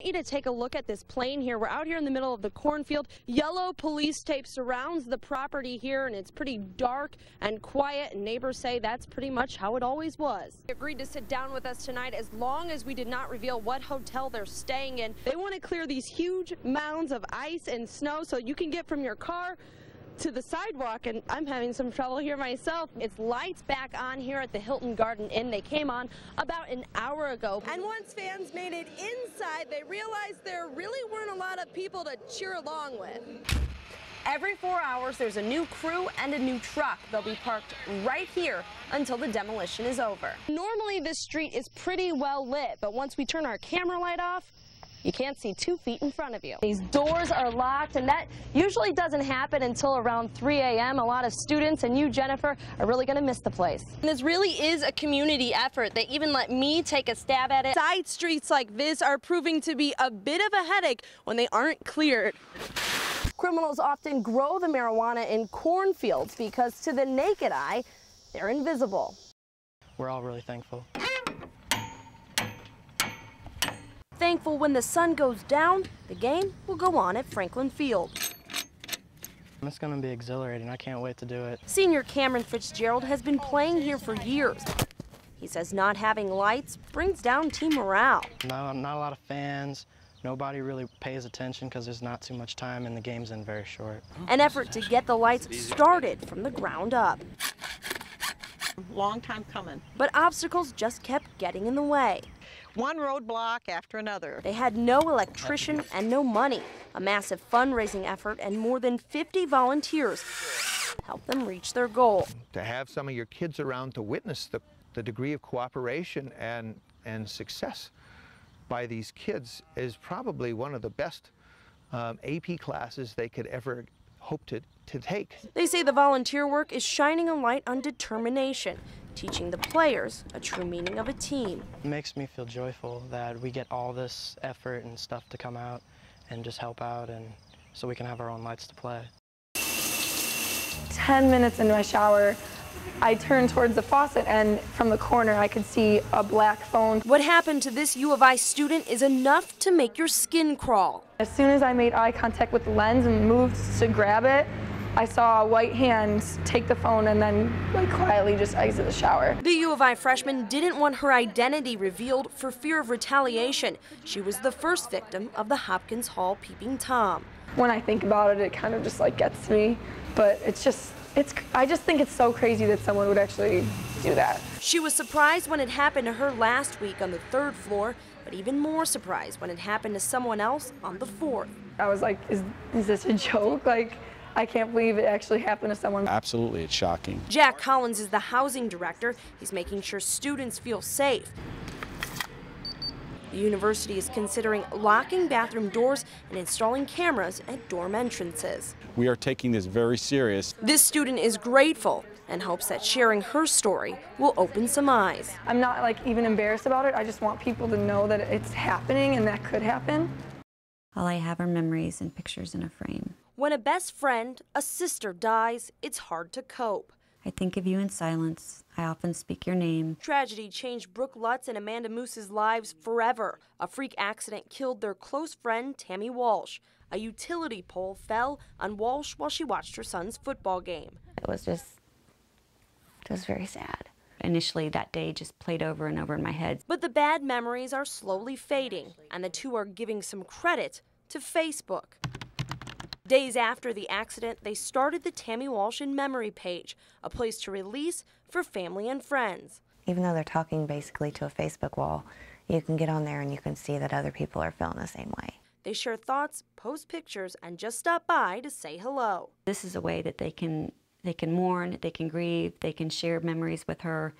want you to take a look at this plane here. We're out here in the middle of the cornfield. Yellow police tape surrounds the property here, and it's pretty dark and quiet, and neighbors say that's pretty much how it always was. They agreed to sit down with us tonight as long as we did not reveal what hotel they're staying in. They want to clear these huge mounds of ice and snow so you can get from your car to the sidewalk, and I'm having some trouble here myself. It's lights back on here at the Hilton Garden Inn. They came on about an hour ago. And once fans made it inside, they realized there really weren't a lot of people to cheer along with. Every 4 hours, there's a new crew and a new truck. They'll be parked right here until the demolition is over. Normally, this street is pretty well lit, but once we turn our camera light off, you can't see 2 feet in front of you. These doors are locked, and that usually doesn't happen until around 3 a.m. A lot of students and you, Jennifer, are really going to miss the place. And this really is a community effort. They even let me take a stab at it. Side streets like this are proving to be a bit of a headache when they aren't cleared. Criminals often grow the marijuana in cornfields because to the naked eye, they're invisible. We're all really thankful. Thankful when the sun goes down, the game will go on at Franklin Field. It's going to be exhilarating. I can't wait to do it. Senior Cameron Fitzgerald has been playing here for years. He says not having lights brings down team morale. No, not a lot of fans. Nobody really pays attention because there's not too much time and the game's in very short. An effort to get the lights started from the ground up. Long time coming. But obstacles just kept getting in the way. One roadblock after another. They had no electrician and no money. A massive fundraising effort and more than 50 volunteers helped them reach their goal. To have some of your kids around to witness the degree of cooperation and success by these kids is probably one of the best AP classes they could ever hope to take. They say the volunteer work is shining a light on determination, teaching the players a true meaning of a team. It makes me feel joyful that we get all this effort and stuff to come out and just help out, and so we can have our own lights to play. 10 minutes into my shower, I turned towards the faucet, and from the corner I could see a black phone. What happened to this U of I student is enough to make your skin crawl. As soon as I made eye contact with the lens and moved to grab it, I saw a white hand take the phone and then quietly just exit the shower. The U of I freshman didn't want her identity revealed for fear of retaliation. She was the first victim of the Hopkins Hall peeping Tom. When I think about it, it kind of just gets to me, but I just think it's so crazy that someone would actually do that. She was surprised when it happened to her last week on the 3rd floor, but even more surprised when it happened to someone else on the 4th. I was like, is this a joke? I can't believe it actually happened to someone. Absolutely, it's shocking. Jack Collins is the housing director. He's making sure students feel safe. The university is considering locking bathroom doors and installing cameras at dorm entrances. We are taking this very serious. This student is grateful and hopes that sharing her story will open some eyes. I'm not even embarrassed about it. I just want people to know that it's happening and that could happen. All I have are memories and pictures in a frame. When a best friend, a sister dies, it's hard to cope. I think of you in silence. I often speak your name. Tragedy changed Brooke Lutz and Amanda Moose's lives forever. A freak accident killed their close friend, Tammy Walsh. A utility pole fell on Walsh while she watched her son's football game. It was very sad. Initially, that day just played over and over in my head. But the bad memories are slowly fading, and the two are giving some credit to Facebook. Days after the accident, they started the Tammy Walsh in Memory page, a place to release for family and friends. Even though they're talking basically to a Facebook wall, you can get on there and you can see that other people are feeling the same way. They share thoughts, post pictures, and just stop by to say hello. This is a way that they can mourn, they can grieve, they can share memories with her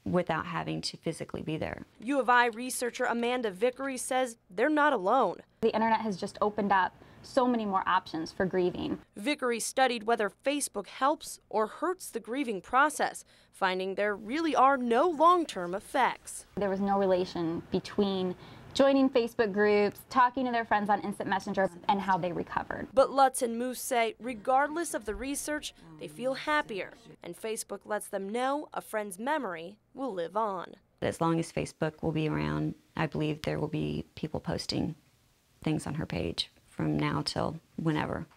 without having to physically be there. U of I researcher Amanda Vickery says they're not alone. The internet has just opened up so many more options for grieving. Vickery studied whether Facebook helps or hurts the grieving process, finding there really are no long-term effects. There was no relation between joining Facebook groups, talking to their friends on Instant Messenger, and how they recovered. But Lutz and Moose say, regardless of the research, they feel happier, and Facebook lets them know a friend's memory will live on. As long as Facebook will be around, I believe there will be people posting things on her page from now till whenever.